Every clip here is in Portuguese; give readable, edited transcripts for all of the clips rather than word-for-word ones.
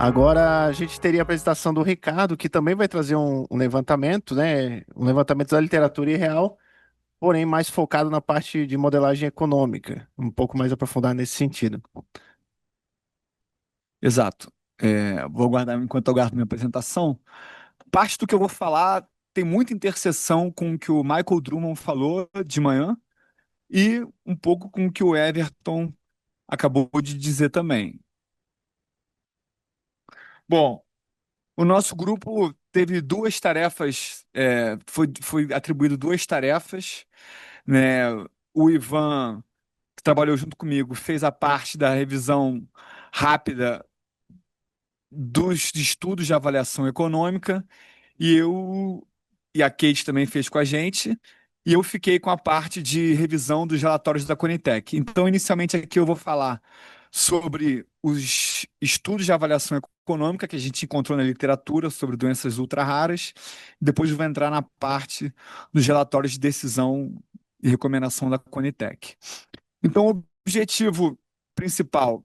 Agora a gente teria a apresentação do Ricardo, que também vai trazer um levantamento, né? Um levantamento da literatura irreal, porém mais focado na parte de modelagem econômica, um pouco mais aprofundado nesse sentido. Exato. Vou guardar enquanto eu guardo minha apresentação. Parte do que eu vou falar tem muita interseção com o que o Michael Drummond falou de manhã e um pouco com o que o Everton acabou de dizer também. Bom, o nosso grupo teve duas tarefas, foi atribuído duas tarefas, né? O Ivan, que trabalhou junto comigo, fez a parte da revisão rápida dos estudos de avaliação econômica. E eu e a Kate também fez com a gente, e eu fiquei com a parte de revisão dos relatórios da Conitec. Então, inicialmente aqui eu vou falar sobre os estudos de avaliação econômica que a gente encontrou na literatura sobre doenças ultra raras. Depois eu vou entrar na parte dos relatórios de decisão e recomendação da Conitec. Então, o objetivo principal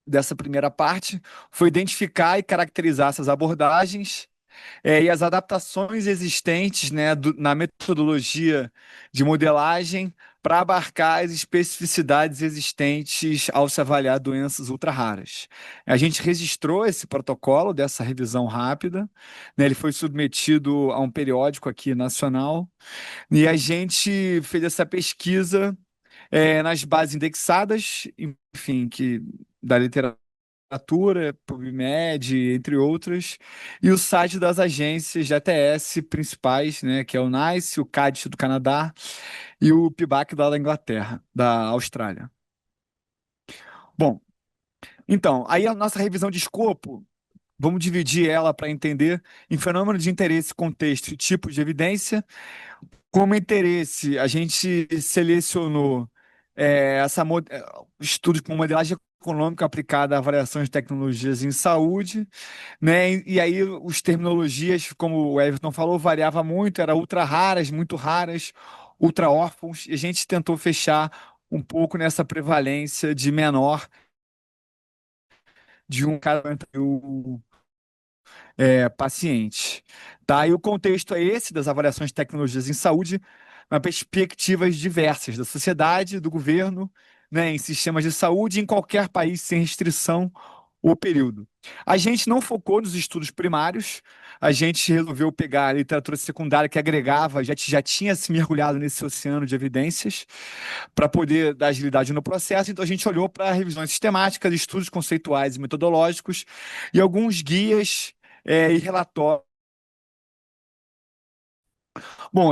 dessa primeira parte foi identificar e caracterizar essas abordagens e as adaptações existentes, né, na metodologia de modelagem para abarcar as especificidades existentes ao se avaliar doenças ultra raras. A gente registrou esse protocolo dessa revisão rápida, né, ele foi submetido a um periódico aqui nacional, e a gente fez essa pesquisa nas bases indexadas, enfim, da literatura PubMed, entre outras, e o site das agências de ATS principais, né, que é o NICE, o CADIS do Canadá e o PIBAC da Inglaterra, da Austrália. Bom, então, aí a nossa revisão de escopo, vamos dividir ela para entender em fenômeno de interesse, contexto e tipos de evidência. Como interesse, a gente selecionou estudos com modelagem econômica aplicada à variação de tecnologias em saúde, né? E aí os terminologias, como o Everton falou, variava muito, era ultra raras, muito raras, ultra órfãos, e a gente tentou fechar um pouco nessa prevalência de menor de um cada paciente. Tá? E o contexto é esse das avaliações de tecnologias em saúde, nas perspectivas diversas da sociedade, do governo, né, em sistemas de saúde, em qualquer país sem restrição ou período. A gente não focou nos estudos primários, a gente resolveu pegar a literatura secundária que agregava, já tinha se mergulhado nesse oceano de evidências, para poder dar agilidade no processo. Então, a gente olhou para revisões sistemáticas, estudos conceituais e metodológicos e alguns guias e relatórios. Bom,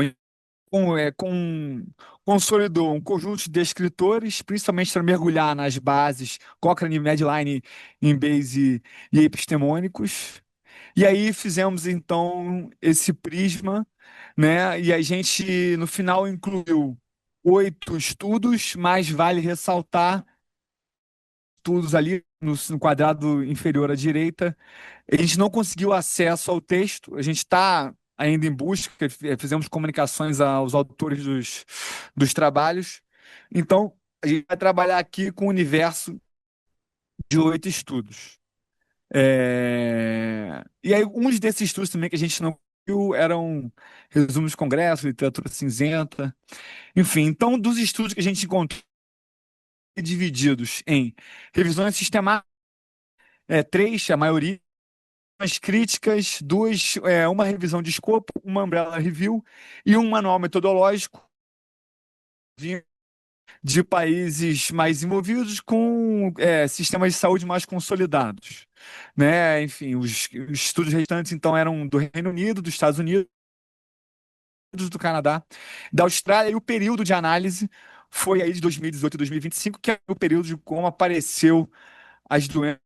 consolidou um conjunto de descritores, principalmente para mergulhar nas bases Cochrane, Medline, Embase e epistemônicos. E aí fizemos então esse prisma, né? E a gente no final incluiu 8 estudos, mas vale ressaltar estudos ali no quadrado inferior à direita. A gente não conseguiu acesso ao texto, a gente está ainda em busca, fizemos comunicações aos autores dos trabalhos. Então, a gente vai trabalhar aqui com o universo de 8 estudos. E aí, uns desses estudos também que a gente não viu eram resumos de congresso, literatura cinzenta, enfim. Então, dos estudos que a gente encontrou divididos em revisões sistemáticas, três, a maioria, umas críticas, uma revisão de escopo, uma umbrella review e um manual metodológico de países mais desenvolvidos com sistemas de saúde mais consolidados, né? Enfim, os estudos restantes então eram do Reino Unido, dos Estados Unidos, do Canadá, da Austrália, e o período de análise foi aí de 2018 a 2025, que é o período de como apareceu as doenças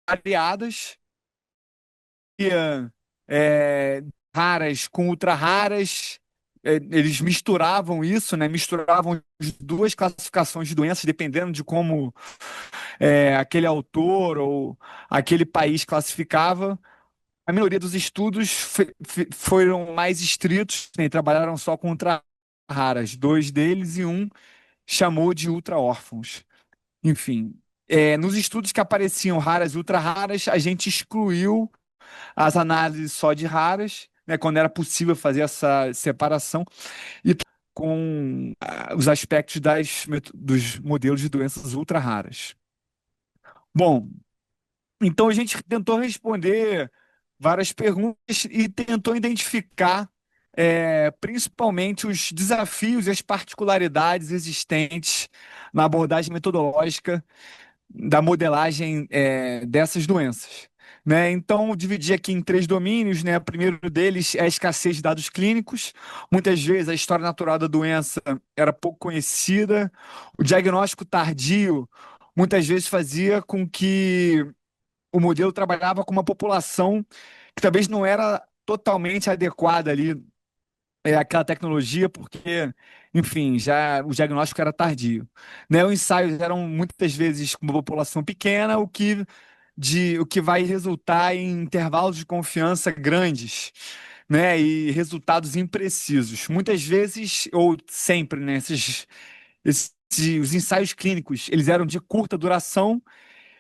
variadas é, raras com ultra raras. Eles misturavam isso, né? Misturavam as duas classificações de doenças, dependendo de como aquele autor ou aquele país classificava. A maioria dos estudos foram mais estritos, né? Trabalharam só com ultra raras, dois deles e um chamou de ultra-órfãos. Enfim, nos estudos que apareciam raras e ultra-raras, a gente excluiu as análises só de raras, né, quando era possível fazer essa separação, e com os aspectos dos modelos de doenças ultra-raras. Bom, então a gente tentou responder várias perguntas e tentou identificar principalmente os desafios e as particularidades existentes na abordagem metodológica da modelagem dessas doenças. Né? Então, eu dividi aqui em três domínios, né? O primeiro deles é a escassez de dados clínicos. Muitas vezes a história natural da doença era pouco conhecida. O diagnóstico tardio muitas vezes fazia com que o modelo trabalhava com uma população que talvez não era totalmente adequada ali àquela tecnologia, porque, enfim, já o diagnóstico era tardio. Né? Os ensaios eram muitas vezes com uma população pequena, o que vai resultar em intervalos de confiança grandes, né? E resultados imprecisos. Muitas vezes, ou sempre, né? Os ensaios clínicos, eles eram de curta duração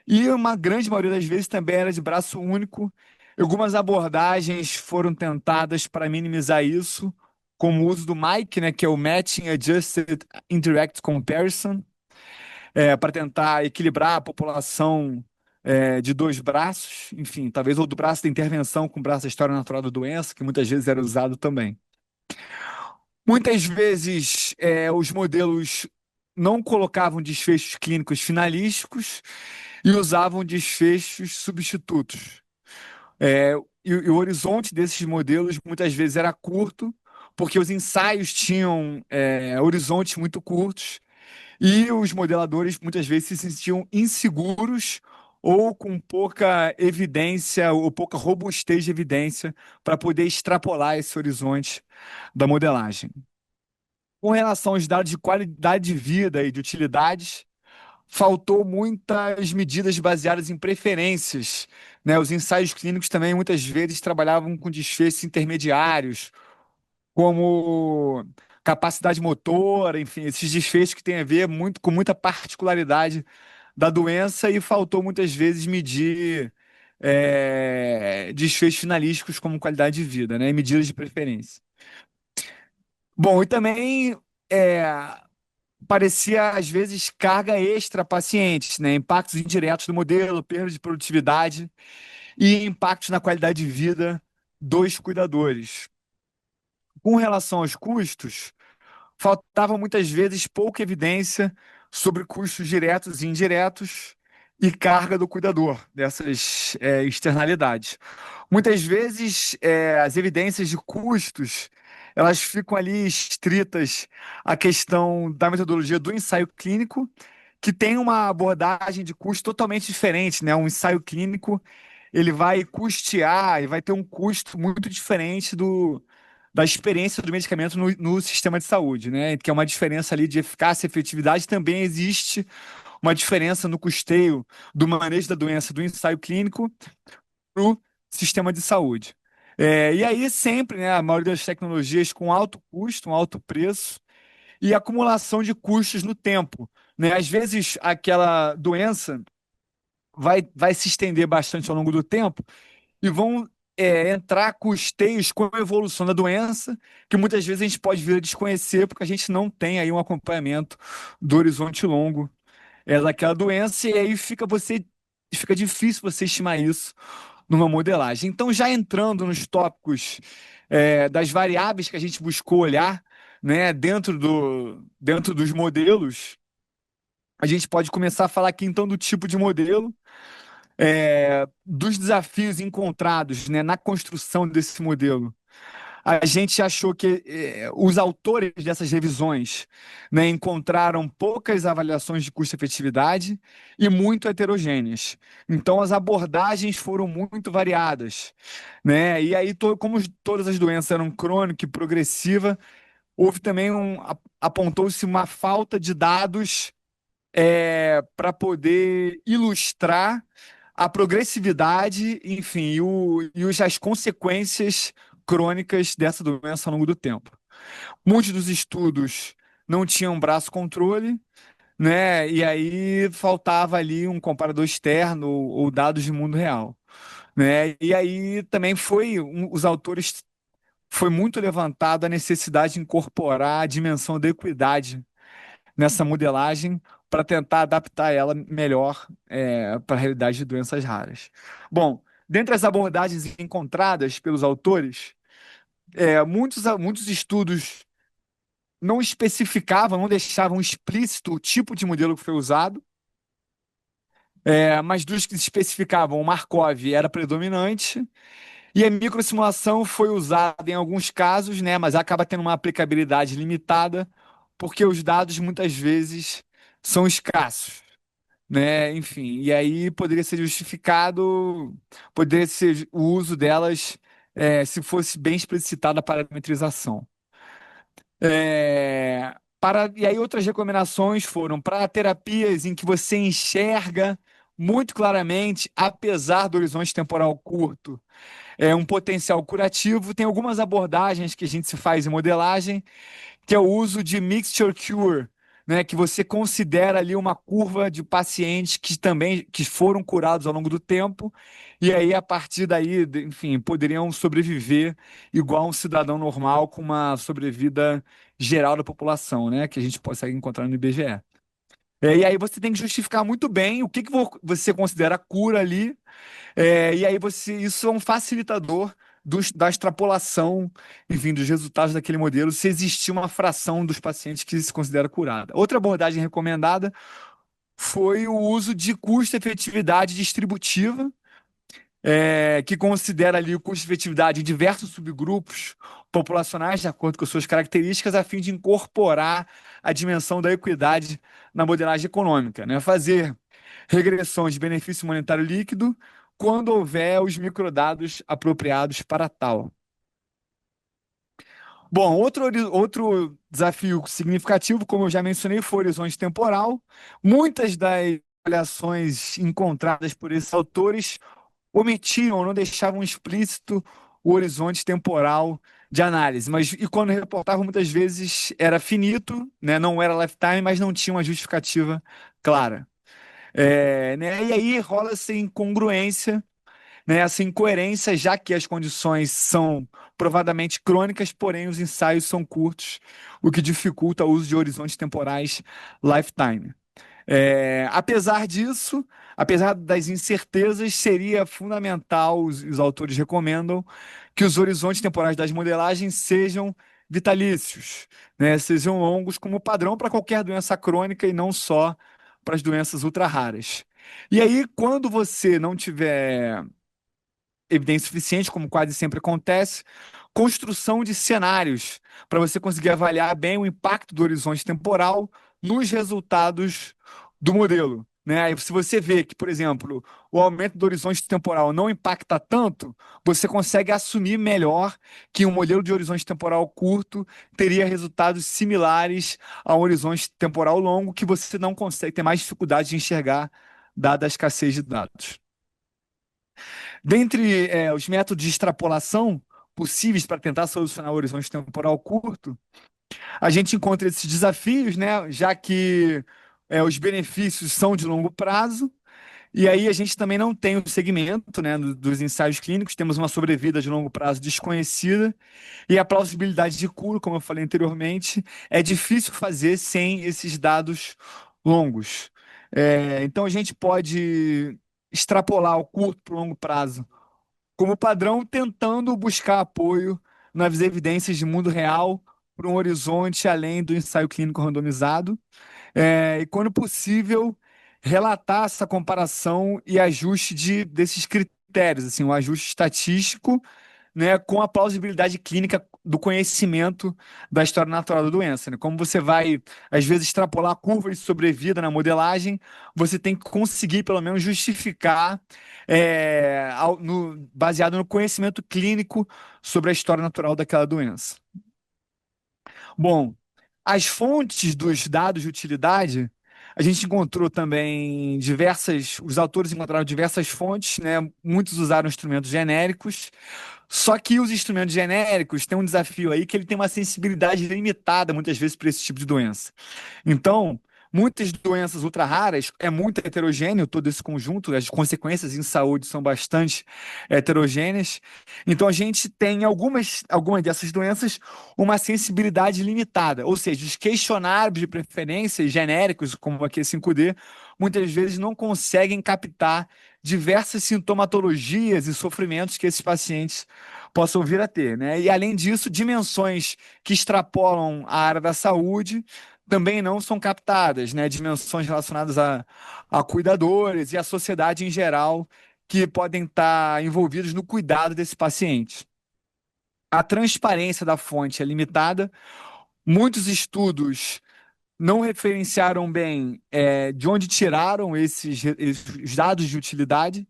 e uma grande maioria das vezes também era de braço único. Algumas abordagens foram tentadas para minimizar isso, como o uso do MAIC, né, que é o Matching Adjusted Indirect Comparison, para tentar equilibrar a população de dois braços, enfim, talvez ou do braço da intervenção com o braço da história natural da doença, que muitas vezes era usado também. Muitas vezes os modelos não colocavam desfechos clínicos finalísticos e usavam desfechos substitutos. E o horizonte desses modelos muitas vezes era curto, porque os ensaios tinham horizontes muito curtos e os modeladores muitas vezes se sentiam inseguros ou com pouca evidência ou pouca robustez de evidência para poder extrapolar esse horizonte da modelagem. Com relação aos dados de qualidade de vida e de utilidades, faltou muitas medidas baseadas em preferências, né? Os ensaios clínicos também muitas vezes trabalhavam com desfechos intermediários, como capacidade motora, enfim, esses desfechos que têm a ver muito com muita particularidade da doença e faltou muitas vezes medir desfechos finalísticos como qualidade de vida, né? E medidas de preferência. Bom, e também é, parecia, às vezes, carga extra a pacientes, né? Impactos indiretos do modelo, perda de produtividade e impactos na qualidade de vida dos cuidadores. Com relação aos custos, faltava muitas vezes pouca evidência sobre custos diretos e indiretos e carga do cuidador dessas externalidades. Muitas vezes as evidências de custos elas ficam ali estritas à questão da metodologia do ensaio clínico, que tem uma abordagem de custo totalmente diferente, né? Um ensaio clínico ele vai custear e vai ter um custo muito diferente da experiência do medicamento no sistema de saúde, né? Que é uma diferença ali de eficácia e efetividade. Também existe uma diferença no custeio do manejo da doença do ensaio clínico para o sistema de saúde. E aí sempre, né, a maioria das tecnologias com alto custo, um alto preço e acumulação de custos no tempo, né? Às vezes aquela doença vai se estender bastante ao longo do tempo e vão entrar custeios com a evolução da doença, que muitas vezes a gente pode vir a desconhecer, porque a gente não tem aí um acompanhamento do horizonte longo daquela doença, e aí fica difícil você estimar isso numa modelagem. Então, já entrando nos tópicos das variáveis que a gente buscou olhar, né, dentro dos modelos, a gente pode começar a falar aqui então do tipo de modelo, dos desafios encontrados, né, na construção desse modelo. A gente achou que os autores dessas revisões, né, encontraram poucas avaliações de custo-efetividade e muito heterogêneas. Então, as abordagens foram muito variadas, né? E aí, como todas as doenças eram crônica e progressiva, houve também apontou-se uma falta de dados para poder ilustrar a progressividade, enfim, as consequências crônicas dessa doença ao longo do tempo. Muitos dos estudos não tinha um braço controle, né? E aí faltava ali um comparador externo ou dados de mundo real, né? E aí também os autores foi muito levantado a necessidade de incorporar a dimensão da equidade nessa modelagem para tentar adaptar ela melhor para a realidade de doenças raras. Bom, dentre as abordagens encontradas pelos autores, muitos estudos não especificavam, não deixavam explícito o tipo de modelo que foi usado, mas dos que especificavam, o Markov era predominante. E a microsimulação foi usada em alguns casos, né, mas acaba tendo uma aplicabilidade limitada, porque os dados muitas vezes são escassos, né? Enfim, e aí poderia ser o uso delas, se fosse bem explicitada a parametrização. E aí outras recomendações foram para terapias em que você enxerga muito claramente, apesar do horizonte temporal curto, um potencial curativo. Tem algumas abordagens que a gente se faz em modelagem, que é o uso de mixture cure, né, que você considera ali uma curva de pacientes que foram curados ao longo do tempo, e aí a partir daí, enfim, poderiam sobreviver igual um cidadão normal com uma sobrevida geral da população, né, que a gente consegue encontrar no IBGE. E aí você tem que justificar muito bem o que que você considera cura ali, e aí isso é um facilitador da extrapolação, enfim, dos resultados daquele modelo, se existir uma fração dos pacientes que se considera curada. Outra abordagem recomendada foi o uso de custo-efetividade distributiva, que considera ali o custo-efetividade em diversos subgrupos populacionais, de acordo com suas características, a fim de incorporar a dimensão da equidade na modelagem econômica, né? Fazer regressões de benefício monetário líquido quando houver os microdados apropriados para tal. Bom, outro desafio significativo, como eu já mencionei, foi o horizonte temporal. Muitas das avaliações encontradas por esses autores omitiam, não deixavam explícito o horizonte temporal de análise, mas e quando reportavam muitas vezes era finito, né, não era lifetime, mas não tinha uma justificativa clara. Né, e aí rola essa incongruência, né, essa incoerência, já que as condições são provadamente crônicas, porém os ensaios são curtos, o que dificulta o uso de horizontes temporais lifetime. Apesar disso, apesar das incertezas, seria fundamental, os autores recomendam, que os horizontes temporais das modelagens sejam vitalícios, né? Sejam longos como padrão para qualquer doença crônica e não só para as doenças ultra raras. E aí, quando você não tiver evidência suficiente, como quase sempre acontece, construção de cenários para você conseguir avaliar bem o impacto do horizonte temporal nos resultados do modelo. Né? Aí, se você vê que, por exemplo, o aumento do horizonte temporal não impacta tanto, você consegue assumir melhor que um modelo de horizonte temporal curto teria resultados similares a um horizonte temporal longo que você não consegue ter mais dificuldade de enxergar, dada a escassez de dados. Dentre os métodos de extrapolação possíveis para tentar solucionar o horizonte temporal curto, a gente encontra esses desafios, né, já que os benefícios são de longo prazo, e aí a gente também não tem o segmento, né, dos ensaios clínicos, temos uma sobrevida de longo prazo desconhecida, e a plausibilidade de cura, como eu falei anteriormente, é difícil fazer sem esses dados longos. Então a gente pode extrapolar o curto para o longo prazo como padrão, tentando buscar apoio nas evidências de mundo real para um horizonte além do ensaio clínico randomizado. E, quando possível, relatar essa comparação e ajuste desses critérios, assim, um ajuste estatístico, né, com a plausibilidade clínica do conhecimento da história natural da doença, né? Como você vai, às vezes, extrapolar curvas de sobrevida na modelagem, você tem que conseguir, pelo menos, justificar, baseado no conhecimento clínico sobre a história natural daquela doença. Bom, as fontes dos dados de utilidade, A gente encontrou também os autores encontraram diversas fontes, né? Muitos usaram instrumentos genéricos, só que os instrumentos genéricos têm um desafio aí que ele tem uma sensibilidade limitada, muitas vezes, para esse tipo de doença. Então, muitas doenças ultra raras é muito heterogêneo todo esse conjunto, as consequências em saúde são bastante heterogêneas. Então, a gente tem algumas dessas doenças uma sensibilidade limitada, ou seja, os questionários de preferência genéricos, como o AQ5D, muitas vezes não conseguem captar diversas sintomatologias e sofrimentos que esses pacientes possam vir a ter, né? E além disso, dimensões que extrapolam a área da saúde também não são captadas, né? Dimensões relacionadas a cuidadores e à sociedade em geral que podem estar envolvidos no cuidado desse paciente. A transparência da fonte é limitada. Muitos estudos não referenciaram bem de onde tiraram esses dados de utilidade,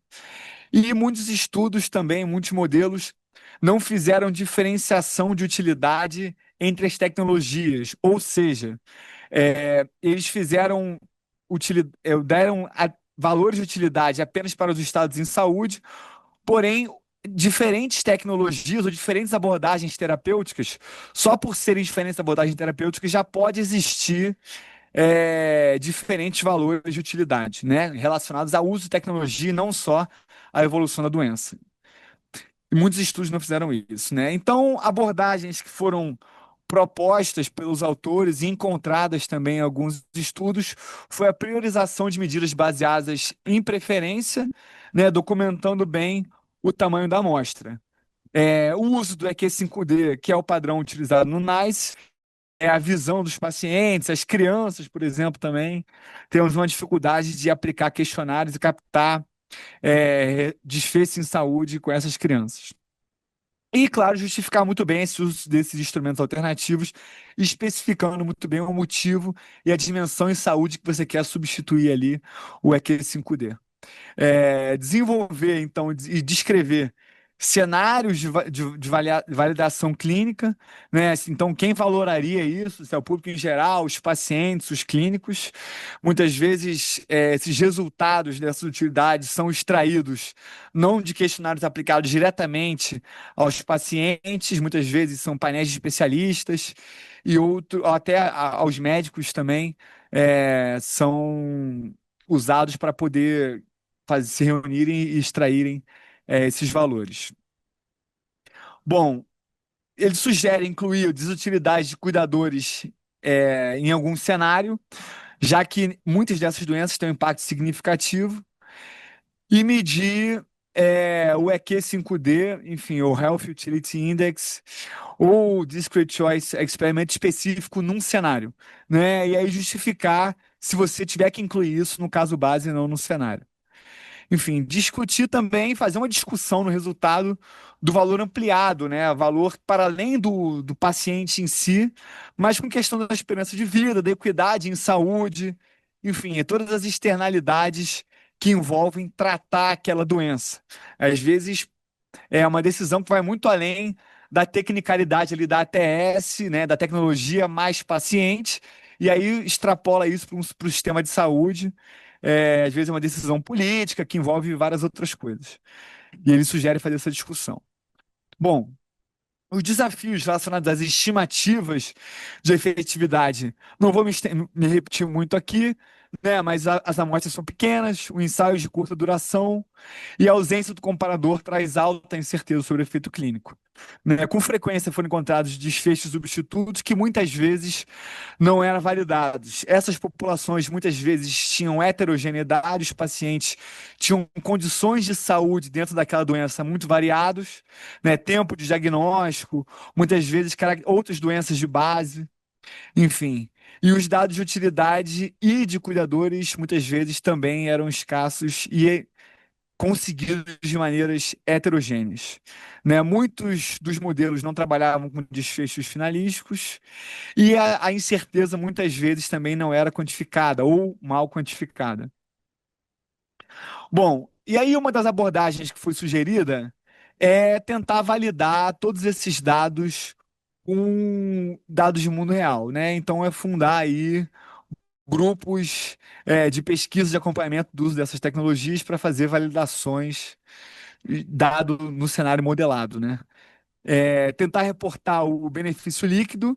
e muitos estudos também, muitos modelos, não fizeram diferenciação de utilidade entre as tecnologias, ou seja, eles deram valores de utilidade apenas para os estados em saúde, porém, diferentes tecnologias ou diferentes abordagens terapêuticas, só por serem diferentes abordagens terapêuticas, já pode existir diferentes valores de utilidade, né, relacionados ao uso de tecnologia e não só à evolução da doença. E muitos estudos não fizeram isso, né? Então, abordagens que foram propostas pelos autores e encontradas também em alguns estudos foi a priorização de medidas baseadas em preferência, né, documentando bem o tamanho da amostra. O uso do EQ5D, que é o padrão utilizado no NICE, é a visão dos pacientes, as crianças, por exemplo, também temos uma dificuldade de aplicar questionários e captar desfecho em saúde com essas crianças. E, claro, justificar muito bem esse uso desses instrumentos alternativos, especificando muito bem o motivo e a dimensão em saúde que você quer substituir ali o EQ5D. Desenvolver, então, e descrever cenários de validação clínica, né? Então, quem valoraria isso? Se é o público em geral, os pacientes, os clínicos. Muitas vezes, esses resultados dessas utilidades são extraídos não de questionários aplicados diretamente aos pacientes, muitas vezes são painéis de especialistas e até aos médicos também, são usados para poder se reunirem e extraírem esses valores. Bom, ele sugere incluir desutilidade de cuidadores em algum cenário, já que muitas dessas doenças têm um impacto significativo, e medir o EQ5D, enfim, o Health Utility Index, ou Discrete Choice Experiment específico num cenário, né? E aí justificar se você tiver que incluir isso no caso base e não no cenário. Enfim, discutir também, fazer uma discussão no resultado do valor ampliado, né? Valor para além do paciente em si, mas com questão da esperança de vida, da equidade em saúde, enfim, todas as externalidades que envolvem tratar aquela doença. Às vezes é uma decisão que vai muito além da tecnicalidade ali da ATS, né? Da tecnologia mais paciente, e aí extrapola isso para o sistema de saúde. Às vezes é uma decisão política que envolve várias outras coisas. E ele sugere fazer essa discussão. Bom, os desafios relacionados às estimativas de efetividade, não vou me repetir muito aqui, né, mas as amostras são pequenas, o ensaio de curta duração e a ausência do comparador traz alta incerteza sobre o efeito clínico. Né? Com frequência foram encontrados desfechos substitutos que muitas vezes não eram validados. Essas populações muitas vezes tinham heterogeneidade, os pacientes tinham condições de saúde dentro daquela doença muito variados, né? Tempo de diagnóstico, muitas vezes outras doenças de base, enfim. E os dados de utilidade e de cuidadores muitas vezes também eram escassos e conseguidos de maneiras heterogêneas. Né? Muitos dos modelos não trabalhavam com desfechos finalísticos e a incerteza muitas vezes também não era quantificada ou mal quantificada. Bom, e aí uma das abordagens que foi sugerida é tentar validar todos esses dados com dados de mundo real, né? Então é fundar aí grupos de pesquisa de acompanhamento do uso dessas tecnologias para fazer validações dado no cenário modelado, né? Tentar reportar o benefício líquido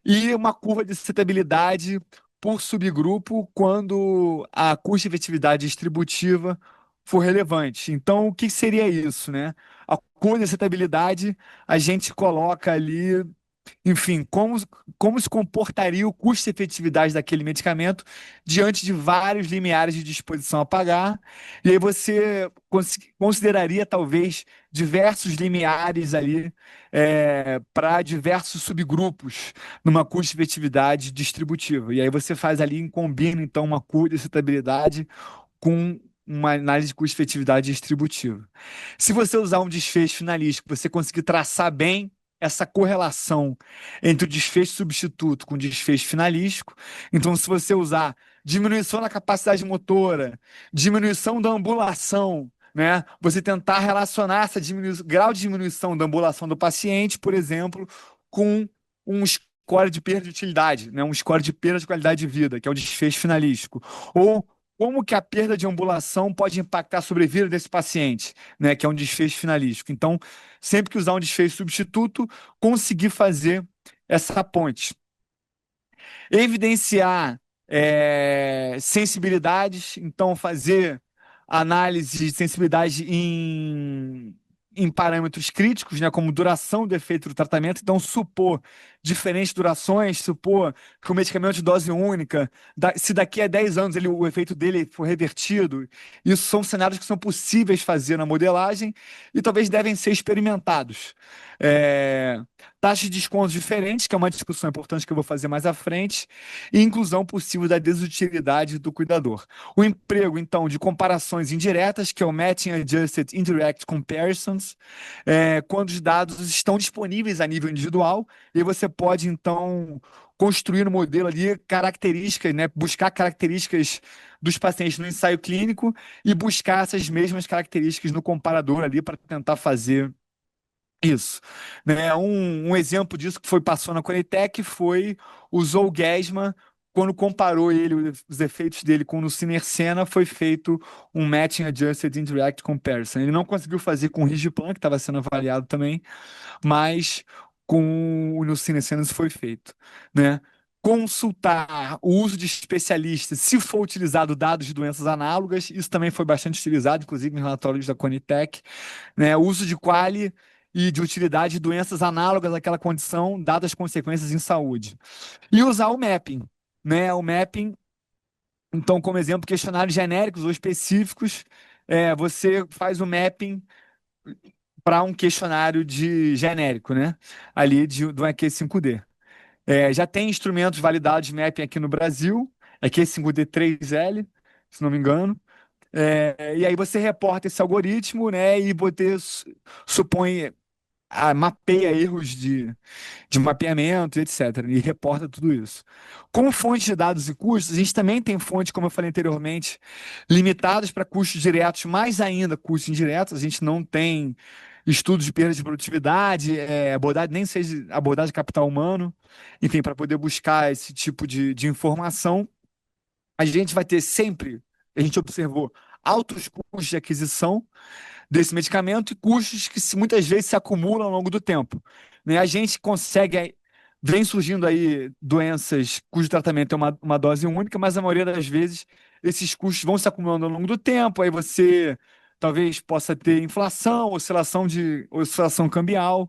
e uma curva de sustentabilidade por subgrupo quando a custo-efetividade distributiva for relevante. Então, o que seria isso, né? A curva de sustentabilidade, a gente coloca ali, enfim, como se comportaria o custo-efetividade daquele medicamento diante de vários limiares de disposição a pagar. E aí você consideraria, talvez, diversos limiares ali para diversos subgrupos numa custo-efetividade distributiva. E aí você faz ali, combina, então, uma curva de sustentabilidade com uma análise de custo-efetividade distributiva. Se você usar um desfecho finalístico, você conseguir traçar bem essa correlação entre o desfecho substituto com o desfecho finalístico. Então, se você usar diminuição da capacidade motora, diminuição da ambulação, né? Você tentar relacionar essa grau de diminuição da ambulação do paciente, por exemplo, com um score de perda de utilidade, né? Um score de perda de qualidade de vida, que é o desfecho finalístico. Ou como que a perda de ambulação pode impactar a sobrevida desse paciente, né? Que é um desfecho finalístico. Então, sempre que usar um desfecho substituto, conseguir fazer essa ponte. Evidenciar sensibilidades, então fazer análise de sensibilidade em parâmetros críticos, né, como duração do efeito do tratamento. Então, supor diferentes durações, supor que o medicamento de dose única, se daqui a 10 anos o efeito dele for revertido, isso são cenários que são possíveis fazer na modelagem e talvez devem ser experimentados. É, taxas de descontos diferentes, que é uma discussão importante que eu vou fazer mais à frente, e inclusão possível da desutilidade do cuidador. O emprego, então, de comparações indiretas, que é o Matching Adjusted Indirect Comparisons, quando os dados estão disponíveis a nível individual, e você pode, então, construir no modelo ali características, né, buscar características dos pacientes no ensaio clínico e buscar essas mesmas características no comparador ali para tentar fazer isso, né? Um exemplo disso que passou na Conitec foi o Zolgensma, quando comparou os efeitos dele com o Nusinersen, foi feito um Matching Adjusted Indirect Comparison. Ele não conseguiu fazer com o Risdiplam, que estava sendo avaliado também, mas com o Nusinersen isso foi feito, né? Consultar o uso de especialistas, se for utilizado dados de doenças análogas, isso também foi bastante utilizado, inclusive em relatórios da Conitec, né? O uso de quali e de utilidade de doenças análogas àquela condição, dadas as consequências em saúde. E usar o mapping, né? O mapping, então, como exemplo, questionários genéricos ou específicos, você faz o mapping para um questionário de genérico, né? Ali do EQ5D. Já tem instrumentos validados de mapping aqui no Brasil, EQ5D3L, se não me engano. E aí você reporta esse algoritmo, né? E você supõe mapeia erros de mapeamento, etc. E reporta tudo isso. Com fontes de dados e custos, a gente também tem fontes, como eu falei anteriormente, limitadas para custos diretos, mais ainda custos indiretos. A gente não tem estudos de perda de produtividade, abordagem, nem seja abordagem de capital humano, enfim, para poder buscar esse tipo de informação. A gente vai ter sempre, a gente observou, altos custos de aquisição desse medicamento e custos que muitas vezes se acumulam ao longo do tempo, né? A gente consegue, vem surgindo aí doenças cujo tratamento é uma dose única, mas a maioria das vezes esses custos vão se acumulando ao longo do tempo, aí você talvez possa ter inflação, oscilação cambial,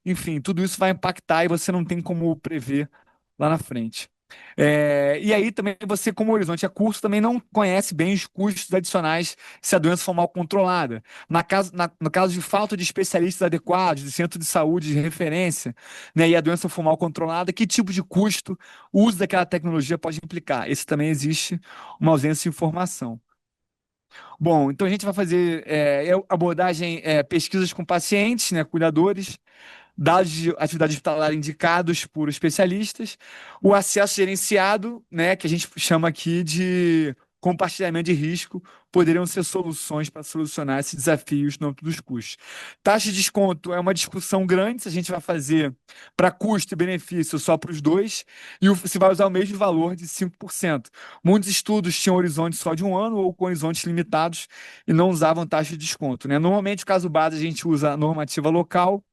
enfim, tudo isso vai impactar e você não tem como prever lá na frente. E aí também você, como o horizonte é curto, também não conhece bem os custos adicionais se a doença for mal controlada. No caso de falta de especialistas adequados, de centro de saúde de referência, né, e a doença for mal controlada, que tipo de custo o uso daquela tecnologia pode implicar? Esse também existe uma ausência de informação. Bom, então a gente vai fazer abordagem, pesquisas com pacientes, né, cuidadores, dados de atividade hospitalar indicados por especialistas, o acesso gerenciado, né, que a gente chama aqui de compartilhamento de risco poderiam ser soluções para solucionar esses desafios no âmbito dos custos. Taxa de desconto é uma discussão grande se a gente vai fazer para custo e benefício só para os dois, e se vai usar o mesmo valor de 5%. Muitos estudos tinham horizonte só de um ano ou com horizontes limitados e não usavam taxa de desconto, né? Normalmente, o caso base, a gente usa a normativa local,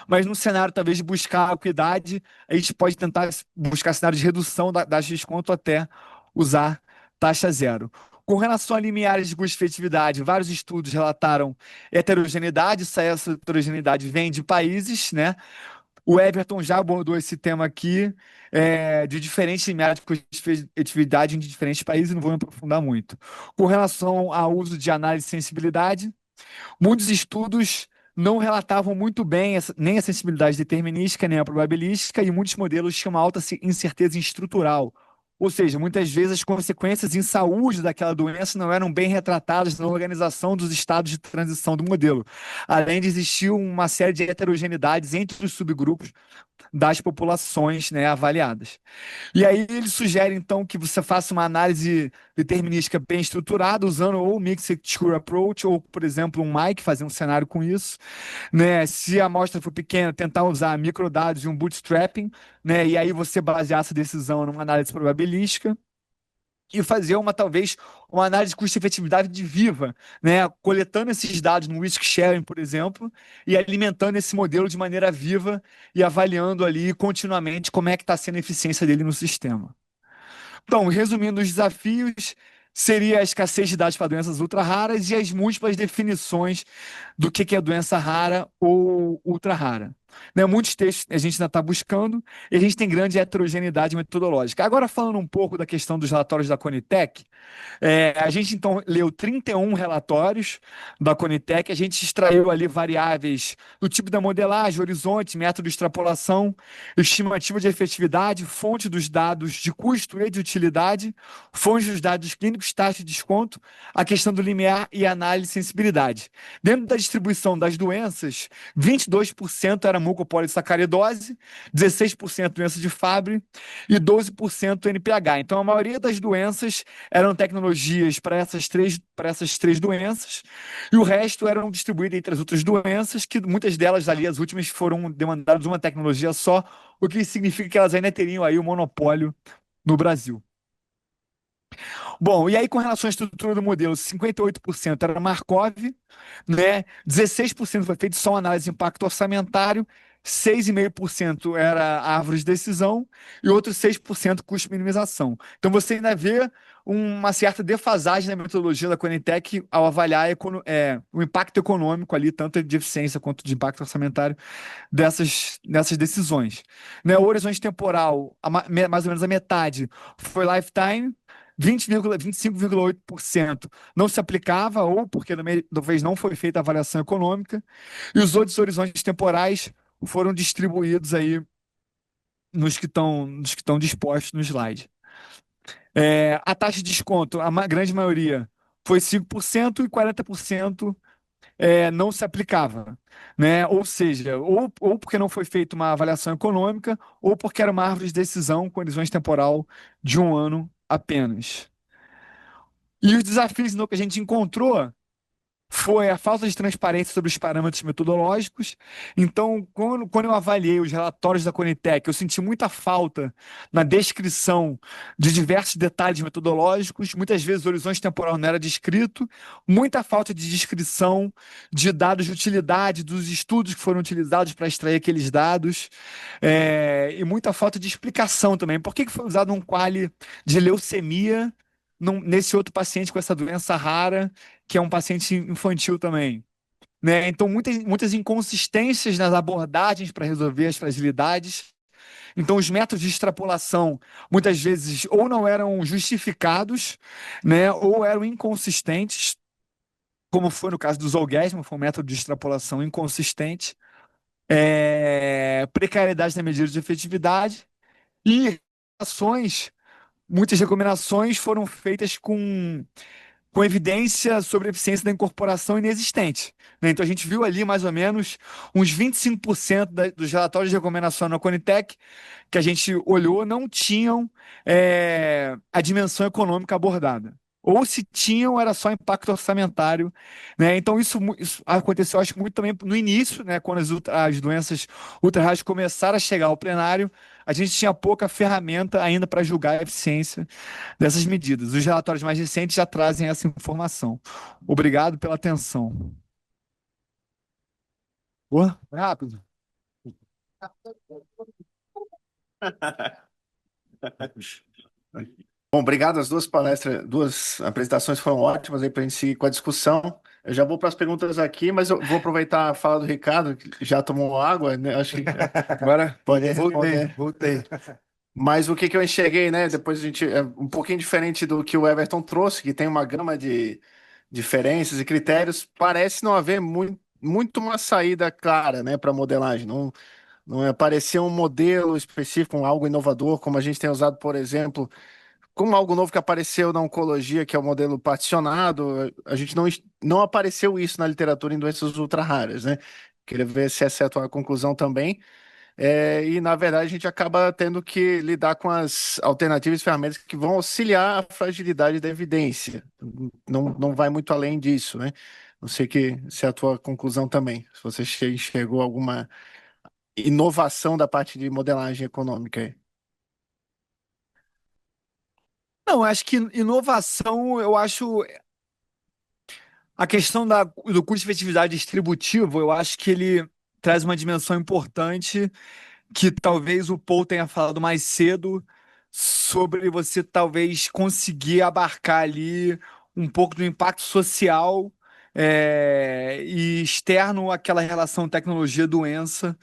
mas no cenário, talvez, de buscar a equidade, a gente pode tentar buscar cenários de redução da taxa de desconto até usar taxa zero. Com relação a limiares de custo de efetividade, vários estudos relataram heterogeneidade, essa heterogeneidade vem de países, né? O Everton já abordou esse tema aqui, de diferentes limiares de custo de efetividade em diferentes países, não vou me aprofundar muito. Com relação ao uso de análise de sensibilidade, muitos estudos não relatavam muito bem nem a sensibilidade determinística, nem a probabilística, e muitos modelos tinham uma alta incerteza estrutural. Ou seja, muitas vezes as consequências em saúde daquela doença não eram bem retratadas na organização dos estados de transição do modelo, além de existir uma série de heterogeneidades entre os subgrupos das populações, né, avaliadas. E aí ele sugere, então, que você faça uma análise determinística bem estruturada, usando ou o Mixed Score Approach, ou, por exemplo, um Mike, fazer um cenário com isso, né? Se a amostra for pequena, tentar usar microdados e um bootstrapping, né? E aí você basear essa decisão numa análise probabilística e fazer talvez, uma análise de custo-efetividade de viva, né? Coletando esses dados no risk sharing, por exemplo, e alimentando esse modelo de maneira viva e avaliando ali continuamente como é que está sendo a eficiência dele no sistema. Então, resumindo os desafios, seria a escassez de dados para doenças ultra raras e as múltiplas definições do que é doença rara ou ultra rara. Né, muitos textos a gente ainda está buscando e a gente tem grande heterogeneidade metodológica. Agora, falando um pouco da questão dos relatórios da Conitec, a gente então leu 31 relatórios da Conitec, a gente extraiu ali variáveis do tipo da modelagem, horizonte, método de extrapolação, estimativa de efetividade, fonte dos dados de custo e de utilidade, fonte dos dados clínicos, taxa de desconto, a questão do limiar e análise de sensibilidade. Dentro da distribuição das doenças, 22% era mucopolissacaridose, 16% doença de Fabry e 12% NPH. Então, a maioria das doenças eram tecnologias para essas três doenças, e o resto eram distribuídas entre as outras doenças, que muitas delas ali, as últimas, foram demandadas uma tecnologia só, o que significa que elas ainda teriam aí o monopólio no Brasil. Bom, e aí com relação à estrutura do modelo, 58% era Markov, né? 16% foi feito só análise de impacto orçamentário, 6,5% era árvore de decisão e outros 6% custo minimização. Então você ainda vê uma certa defasagem na metodologia da Conitec ao avaliar o impacto econômico ali, tanto de eficiência quanto de impacto orçamentário dessas decisões. Né? O horizonte temporal, mais ou menos a metade, foi lifetime, 25,8% não se aplicava, ou porque talvez não foi feita a avaliação econômica, e os outros horizontes temporais foram distribuídos aí nos que estão dispostos no slide. A taxa de desconto, grande maioria, foi 5% e 40% não se aplicava. Né? Ou seja, ou porque não foi feita uma avaliação econômica, ou porque era uma árvore de decisão com horizonte temporal de um ano apenas. E os desafios então, que a gente encontrou foi a falta de transparência sobre os parâmetros metodológicos. Então, quando eu avaliei os relatórios da Conitec, eu senti muita falta na descrição de diversos detalhes metodológicos. Muitas vezes o horizonte temporal não era descrito, muita falta de descrição de dados de utilidade, dos estudos que foram utilizados para extrair aqueles dados, e muita falta de explicação também. Por que foi usado um quali de leucemia nesse outro paciente com essa doença rara, que é um paciente infantil também? Né? Então, muitas inconsistências nas abordagens para resolver as fragilidades. Então, os métodos de extrapolação, muitas vezes, ou não eram justificados, né, ou eram inconsistentes, como foi no caso do Zolgensma, foi um método de extrapolação inconsistente. Precariedade na medida de efetividade e ações. Muitas recomendações foram feitas com com evidência sobre a eficiência da incorporação inexistente, né? Então a gente viu ali mais ou menos uns 25% dos relatórios de recomendação na Conitec que a gente olhou não tinham a dimensão econômica abordada. Ou se tinham, era só impacto orçamentário, né? Então isso aconteceu, acho que muito também no início, né? Quando as doenças ultra-raras começaram a chegar ao plenário, a gente tinha pouca ferramenta ainda para julgar a eficiência dessas medidas. Os relatórios mais recentes já trazem essa informação. Obrigado pela atenção. Boa, rápido. Bom, obrigado. As duas palestras, duas apresentações foram ótimas aí para a gente seguir com a discussão. Eu já vou para as perguntas aqui, mas eu vou aproveitar a fala do Ricardo, que já tomou água, né? Acho que Agora, pode voltei, responder. voltei. Mas o que que eu enxerguei, né? Depois a gente é um pouquinho diferente do que o Everton trouxe, que tem uma gama de diferenças e critérios. Parece não haver muito uma saída clara, né, para modelagem. Não apareceu um modelo específico, algo inovador, como a gente tem usado, por exemplo, como algo novo que apareceu na oncologia, que é o modelo particionado. A gente não apareceu isso na literatura em doenças ultra raras, né? Queria ver se essa é a tua conclusão também. E, na verdade, a gente acaba tendo que lidar com as alternativas e ferramentas que vão auxiliar a fragilidade da evidência. Não vai muito além disso, né? Não sei se é a tua conclusão também, se você enxergou alguma inovação da parte de modelagem econômica aí. Não, acho que inovação, eu acho a questão do custo-efetividade distributivo, eu acho que ele traz uma dimensão importante que talvez o Paul tenha falado mais cedo sobre você talvez conseguir abarcar ali um pouco do impacto social e externo àquela relação tecnologia-doença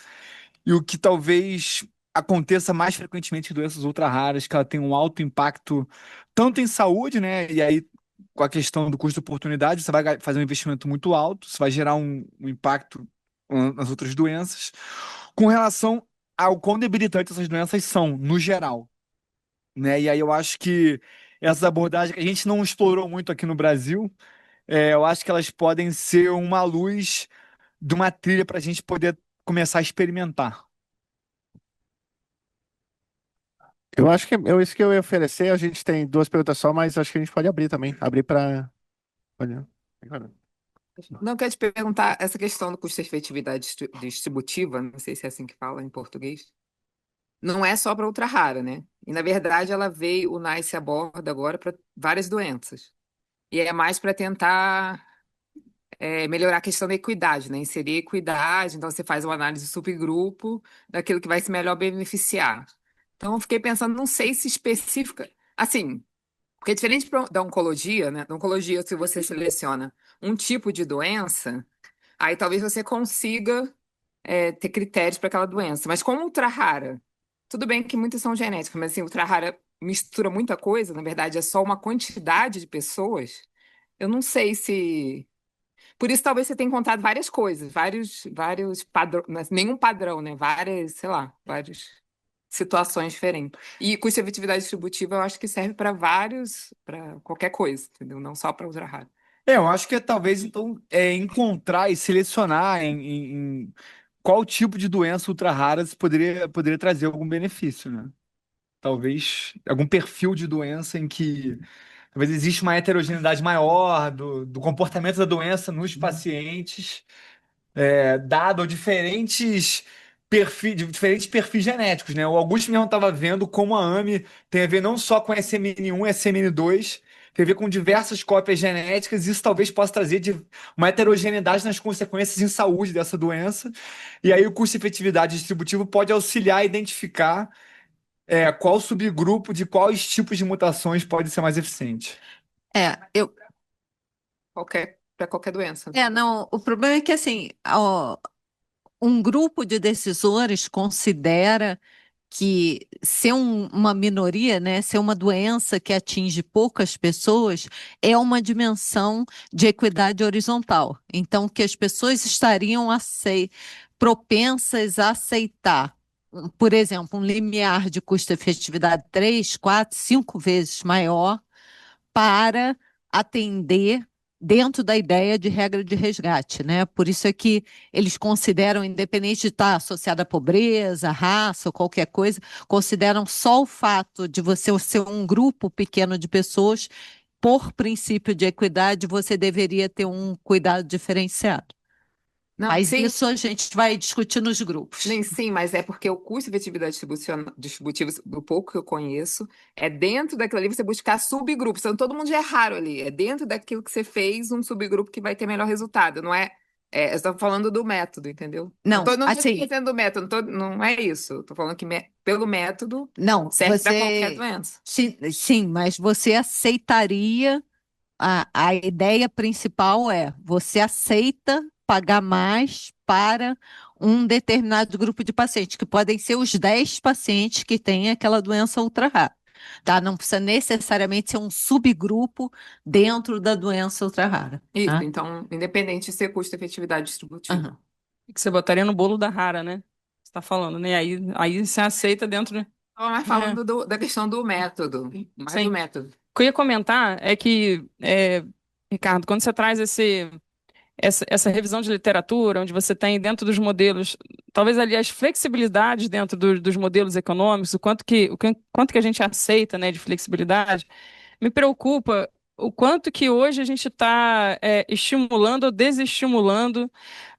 e o que talvez aconteça mais frequentemente em doenças ultra raras, que ela tem um alto impacto tanto em saúde, né? E aí, com a questão do custo-oportunidade, você vai fazer um investimento muito alto, você vai gerar um impacto nas outras doenças, com relação ao quão debilitantes essas doenças são, no geral, né? E aí eu acho que essas abordagens que a gente não explorou muito aqui no Brasil, eu acho que elas podem ser uma luz de uma trilha para a gente poder começar a experimentar. Eu acho que isso que eu ia oferecer. A gente tem duas perguntas só, mas acho que a gente pode abrir também. Abrir para. Não, quero te perguntar essa questão do custo-efetividade distributiva, não sei se é assim que fala em português, não é só para ultra rara, né? E na verdade ela veio, o NICE aborda agora para várias doenças. E é mais para tentar melhorar a questão da equidade, né? Inserir equidade, então você faz uma análise subgrupo daquilo que vai se melhor beneficiar. Então eu fiquei pensando, não sei se específica, assim, porque é diferente da oncologia, né? Na oncologia, se você seleciona um tipo de doença, aí talvez você consiga ter critérios para aquela doença. Mas como ultra rara, tudo bem que muitas são genéticas, mas assim, ultra rara mistura muita coisa, na verdade é só uma quantidade de pessoas. Eu não sei se. Por isso, talvez você tenha encontrado várias coisas, vários padrões, nenhum padrão, né? Várias, sei lá, várias situações diferentes. E custo-efetividade distributiva, eu acho que serve para para qualquer coisa, entendeu? Não só para ultra raro. Eu acho que talvez então encontrar e selecionar em qual tipo de doença ultra raras poderia trazer algum benefício, né? Talvez algum perfil de doença em que talvez existe uma heterogeneidade maior do comportamento da doença nos pacientes, dado diferentes perfis genéticos, né? O Augusto mesmo estava vendo como a AME tem a ver não só com SMN1 e SMN2, tem a ver com diversas cópias genéticas, e isso talvez possa trazer uma heterogeneidade nas consequências em saúde dessa doença. E aí o custo-efetividade distributivo pode auxiliar a identificar qual subgrupo de quais tipos de mutações pode ser mais eficiente. Eu, Para qualquer doença. não, o problema é que assim, um grupo de decisores considera que ser uma minoria, né, ser uma doença que atinge poucas pessoas, é uma dimensão de equidade horizontal. Então, que as pessoas estariam propensas a aceitar, por exemplo, um limiar de custo-efetividade 3, 4, 5 vezes maior para atender dentro da ideia de regra de resgate, né? Por isso é que eles consideram, independente de estar associado à pobreza, raça ou qualquer coisa, consideram só o fato de você ser um grupo pequeno de pessoas, por princípio de equidade, você deveria ter um cuidado diferenciado. Não, Mas sim, isso a gente vai discutir nos grupos. nem sim, mas é porque o custo-efetividade distributiva, do pouco que eu conheço, é dentro daquilo ali você buscar subgrupos. Então, todo mundo já é raro ali. É dentro daquilo que você fez um subgrupo que vai ter melhor resultado. Não é. Eu estou falando do método, entendeu? Não, Não tô assim, esquecendo do método, não é isso. Estou falando que pelo método não, serve para qualquer doença. sim, mas você aceitaria, a ideia principal é, você aceita pagar mais para um determinado grupo de pacientes, que podem ser os 10 pacientes que têm aquela doença ultra rara, tá? Não precisa necessariamente ser um subgrupo dentro da doença ultra rara, Isso, tá? então, independente de ser custo-efetividade distributiva. Aham. Que você botaria no bolo da rara, né? Você tá falando, né? Aí você aceita dentro, né? Estava mais É, falando da questão do método, mais do sim. método. O que eu ia comentar é que, Ricardo, quando você traz essa revisão de literatura, onde você tem dentro dos modelos, talvez ali as flexibilidades dentro dos modelos econômicos, o quanto que a gente aceita, né, de flexibilidade, me preocupa o quanto que hoje a gente está estimulando ou desestimulando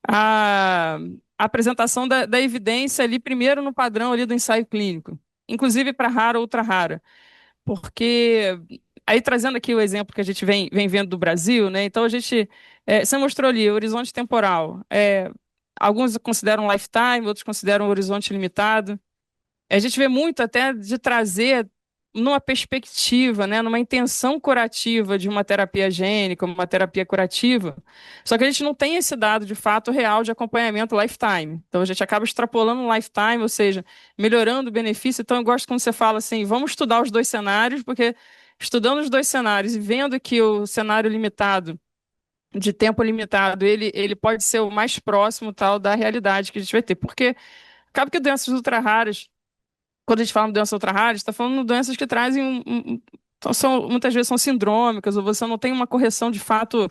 a, a apresentação da evidência ali, primeiro no padrão ali do ensaio clínico, inclusive para rara ou ultra rara. Porque, aí trazendo aqui o exemplo que a gente vem vendo do Brasil, né? Então a gente, você mostrou ali o horizonte temporal. Alguns consideram lifetime, outros consideram horizonte limitado. A gente vê muito até de trazer numa perspectiva, né, numa intenção curativa de uma terapia gênica, uma terapia curativa. Só que a gente não tem esse dado de fato real de acompanhamento lifetime. Então a gente acaba extrapolando o lifetime, ou seja, melhorando o benefício. Então eu gosto quando você fala assim, vamos estudar os dois cenários, porque estudando os dois cenários e vendo que o cenário limitado de tempo limitado, ele pode ser o mais próximo tal da realidade que a gente vai ter. Porque acaba que doenças ultra raras, quando a gente fala de doença ultra rara, a gente está falando de doenças que trazem então muitas vezes são sindrômicas, ou você não tem uma correção de fato,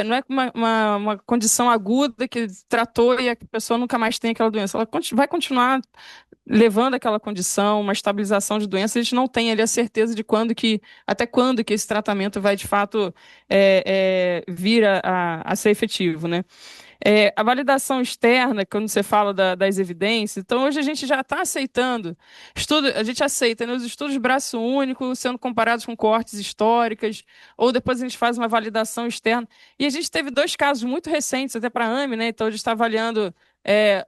não é uma condição aguda que tratou e a pessoa nunca mais tem aquela doença. Ela vai continuar levando aquela condição, uma estabilização de doença, a gente não tem ali a certeza de até quando que esse tratamento vai de fato vir a ser efetivo, né? A validação externa, quando você fala das evidências, então hoje a gente já está aceitando, a gente aceita, né, os estudos de braço único sendo comparados com coortes históricas, ou depois a gente faz uma validação externa. E a gente teve dois casos muito recentes, até para a AME, né? Então a gente está avaliando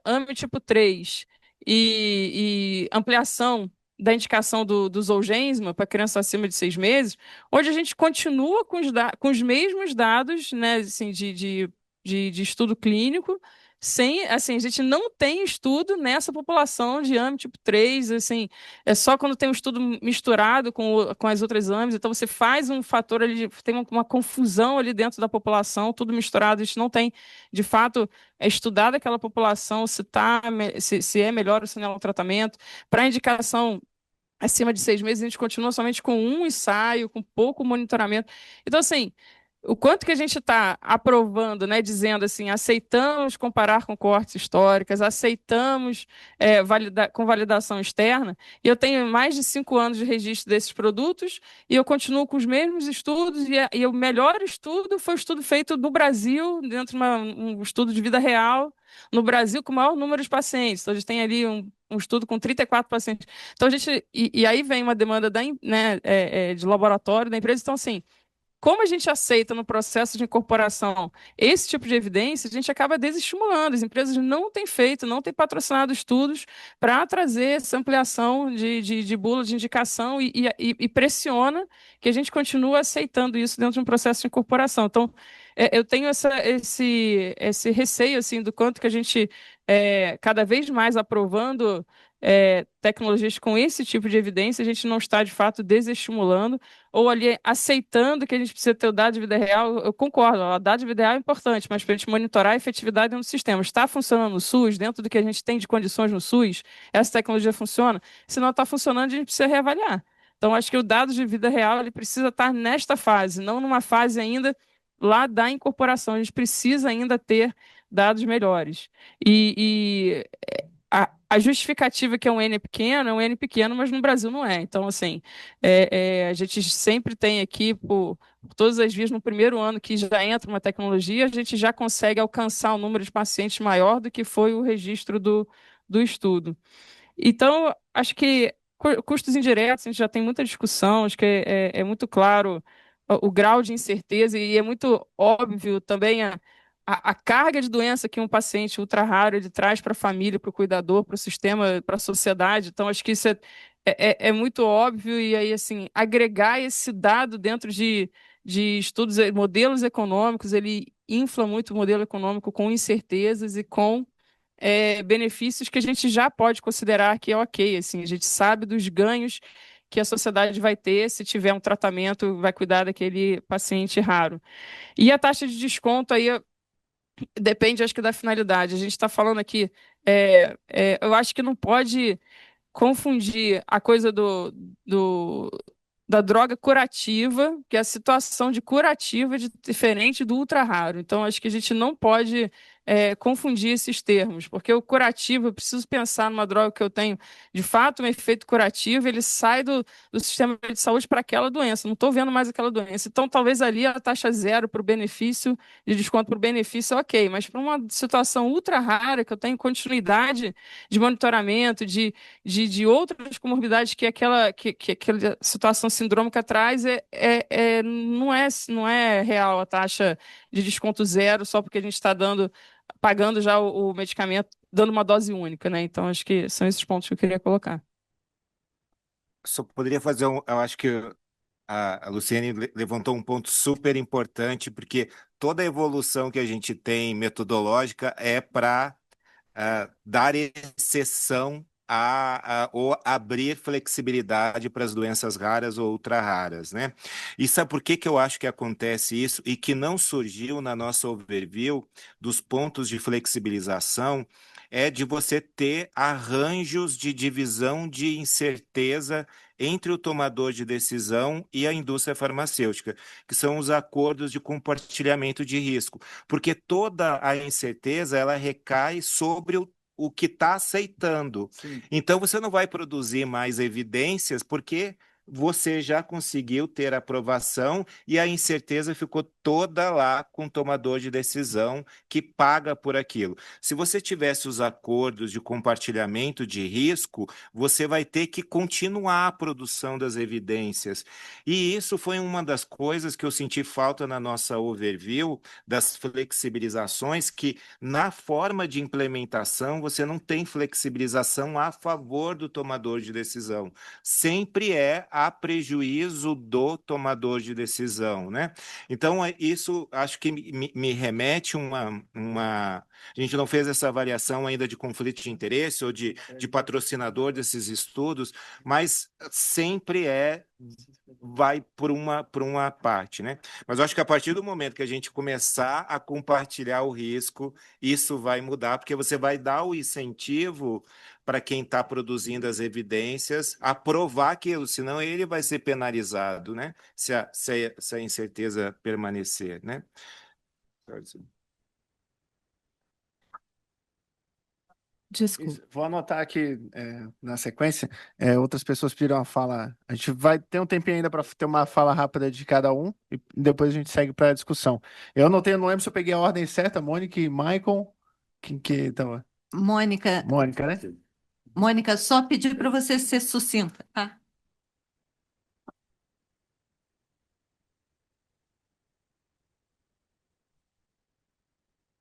AME tipo 3 e ampliação da indicação do Zolgensma para criança acima de 6 meses, onde a gente continua com os mesmos dados, né, assim, de estudo clínico, sem, assim, a gente não tem estudo nessa população de AME tipo 3, assim, é só quando tem um estudo misturado com as outras AMEs, então você faz um fator ali, tem uma confusão ali dentro da população, tudo misturado, a gente não tem, de fato, estudado aquela população, se é melhor ou se não é o tratamento, para indicação acima de 6 meses, a gente continua somente com um ensaio, com pouco monitoramento. Então, assim, o quanto que a gente está aprovando, né, dizendo assim, aceitamos comparar com coortes históricas, aceitamos com validação externa, e eu tenho mais de 5 anos de registro desses produtos, e eu continuo com os mesmos estudos, e o melhor estudo foi o estudo feito no Brasil, dentro de um estudo de vida real, no Brasil, com o maior número de pacientes. Então, a gente tem ali um estudo com 34 pacientes. Então, e aí vem uma demanda né, de laboratório da empresa. Então, assim, como a gente aceita no processo de incorporação esse tipo de evidência, a gente acaba desestimulando. As empresas não têm feito, não têm patrocinado estudos para trazer essa ampliação de bula de indicação e pressiona que a gente continue aceitando isso dentro de um processo de incorporação. Então, eu tenho esse receio assim, do quanto que a gente, cada vez mais aprovando tecnologias com esse tipo de evidência, a gente não está, de fato, desestimulando ou ali aceitando que a gente precisa ter o dado de vida real. Eu concordo, o dado de vida real é importante, mas para a gente monitorar a efetividade no sistema. Está funcionando no SUS, dentro do que a gente tem de condições no SUS, essa tecnologia funciona? Se não está funcionando, a gente precisa reavaliar. Então, acho que o dado de vida real ele precisa estar nesta fase, não numa fase ainda lá da incorporação. A gente precisa ainda ter dados melhores. A justificativa que é um N pequeno, mas no Brasil não é. Então, assim, a gente sempre tem aqui, por todas as vias, no primeiro ano que já entra uma tecnologia, a gente já consegue alcançar um número de pacientes maior do que foi o registro do estudo. Então, acho que custos indiretos, a gente já tem muita discussão, acho que é muito claro o grau de incerteza e é muito óbvio também a carga de doença que um paciente ultra raro ele traz para a família, para o cuidador, para o sistema, para a sociedade. Então, acho que isso é muito óbvio e aí, assim, agregar esse dado dentro de estudos, modelos econômicos, ele infla muito o modelo econômico com incertezas e com benefícios que a gente já pode considerar que é ok, assim, a gente sabe dos ganhos que a sociedade vai ter se tiver um tratamento, vai cuidar daquele paciente raro. E a taxa de desconto aí depende, acho que, da finalidade. A gente está falando aqui, eu acho que não pode confundir a coisa da droga curativa, que é a situação de curativa diferente do ultra raro. Então, acho que a gente não pode confundir esses termos, porque o curativo, eu preciso pensar numa droga que eu tenho de fato um efeito curativo, ele sai do sistema de saúde para aquela doença, não estou vendo mais aquela doença. Então, talvez ali a taxa zero para o benefício, de desconto para o benefício, ok, mas para uma situação ultra rara, que eu tenho continuidade de monitoramento, de outras comorbidades que aquela situação sindrômica traz, não é real a taxa de desconto zero só porque a gente está pagando já o medicamento, dando uma dose única, né? Então, acho que são esses pontos que eu queria colocar. Só poderia fazer eu acho que a Luciane levantou um ponto super importante, porque toda a evolução que a gente tem metodológica é para dar exceção ou abrir flexibilidade para as doenças raras ou ultra raras, né? E sabe por que que eu acho que acontece isso e que não surgiu na nossa overview dos pontos de flexibilização? É de você ter arranjos de divisão de incerteza entre o tomador de decisão e a indústria farmacêutica, que são os acordos de compartilhamento de risco, porque toda a incerteza ela recai sobre o que está aceitando. Sim. Então, você não vai produzir mais evidências porque você já conseguiu ter aprovação e a incerteza ficou toda lá com o tomador de decisão que paga por aquilo. Se você tivesse os acordos de compartilhamento de risco, você vai ter que continuar a produção das evidências. E isso foi uma das coisas que eu senti falta na nossa overview das flexibilizações, que na forma de implementação você não tem flexibilização a favor do tomador de decisão. Sempre é a prejuízo do tomador de decisão, né? Então, isso acho que me remete uma. A gente não fez essa avaliação ainda de conflito de interesse ou de patrocinador desses estudos, mas sempre vai por uma parte, né? Mas eu acho que a partir do momento que a gente começar a compartilhar o risco, isso vai mudar, porque você vai dar o incentivo para quem está produzindo as evidências a provar aquilo, senão ele vai ser penalizado, né? Se a incerteza permanecer, né? Desculpa. Vou anotar aqui na sequência. Outras pessoas pediram a fala. A gente vai ter um tempinho ainda para ter uma fala rápida de cada um e depois a gente segue para a discussão. Eu anotei, eu não lembro se eu peguei a ordem certa, Mônica e Michael. Quem que tava? Mônica, Mônica, né? Mônica, só pedir para você ser sucinta, tá?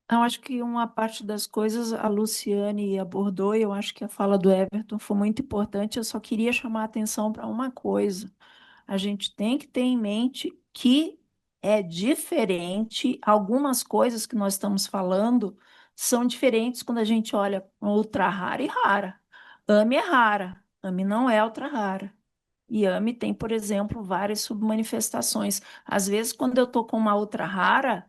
Eu acho que uma parte das coisas a Luciane abordou, e eu acho que a fala do Everton foi muito importante. Eu só queria chamar a atenção para uma coisa. A gente tem que ter em mente que é diferente, algumas coisas que nós estamos falando são diferentes quando a gente olha ultra rara e rara. AMI é rara, AMI não é ultra rara. E AMI tem, por exemplo, várias submanifestações. Às vezes, quando eu estou com uma ultra rara,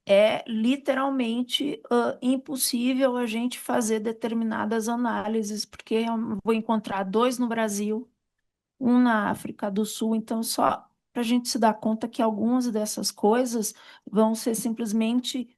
é literalmente impossível a gente fazer determinadas análises, porque eu vou encontrar dois no Brasil, um na África do Sul. Então, só para a gente se dar conta que algumas dessas coisas vão ser simplesmente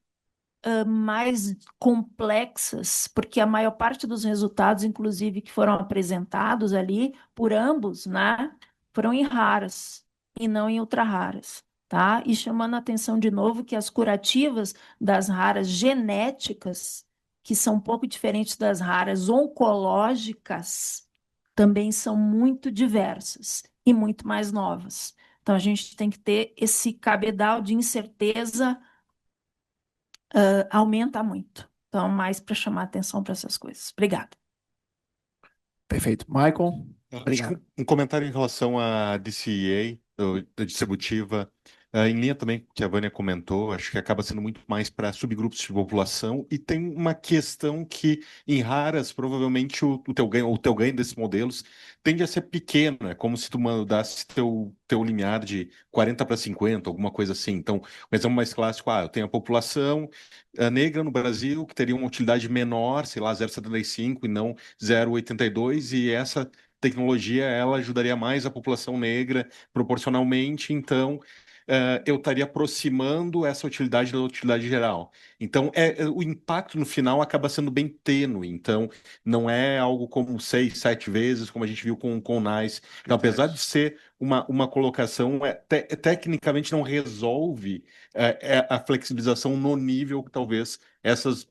mais complexas, porque a maior parte dos resultados, inclusive, que foram apresentados ali por ambos, né, foram em raras e não em ultra-raras, tá? E chamando a atenção de novo que as curativas das raras genéticas, que são um pouco diferentes das raras oncológicas, também são muito diversas e muito mais novas. Então, a gente tem que ter esse cabedal de incerteza aumenta muito. Então, mais para chamar atenção para essas coisas. Obrigada. Perfeito. Michael, Acho que obrigado. um comentário em relação à DCEA, da distributiva, em linha também com o que a Vânia comentou, acho que acaba sendo muito mais para subgrupos de população e tem uma questão que em raras, provavelmente o teu ganho desses modelos tende a ser pequeno, é como se tu mudasse teu limiar de 40 para 50, alguma coisa assim. Então, um exemplo mais clássico, eu tenho a população negra no Brasil que teria uma utilidade menor, sei lá, 0,75 e não 0,82, e essa tecnologia ela ajudaria mais a população negra proporcionalmente, então eu estaria aproximando essa utilidade da utilidade geral. Então, o impacto no final acaba sendo bem tênue, então não é algo como 6, 7 vezes, como a gente viu com o NICE. Então, apesar de ser uma colocação, tecnicamente não resolve a flexibilização no nível que talvez essas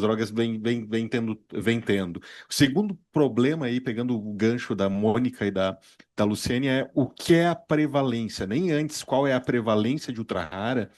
drogas vêm tendo. O segundo problema aí, pegando o gancho da Mônica e da Luciene, é o que é a prevalência. Nem antes qual é a prevalência de ultra-rara,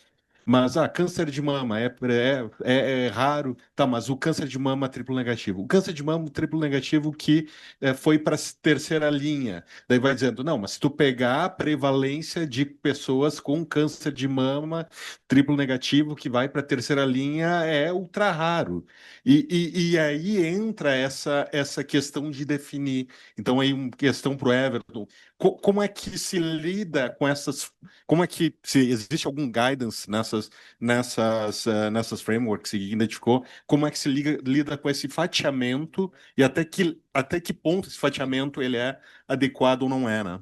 mas, câncer de mama é raro. Tá, mas o câncer de mama triplo negativo. O câncer de mama triplo negativo que foi para a terceira linha. Daí vai dizendo, não, mas se tu pegar a prevalência de pessoas com câncer de mama triplo negativo que vai para a terceira linha é ultra raro. E aí entra essa questão de definir. Então, aí, uma questão para o Everton. Como é que se lida com essas. Como é que se existe algum guidance nessas frameworks que identificou? Como é que se lida com esse fatiamento e até que ponto esse fatiamento ele é adequado ou não é, né?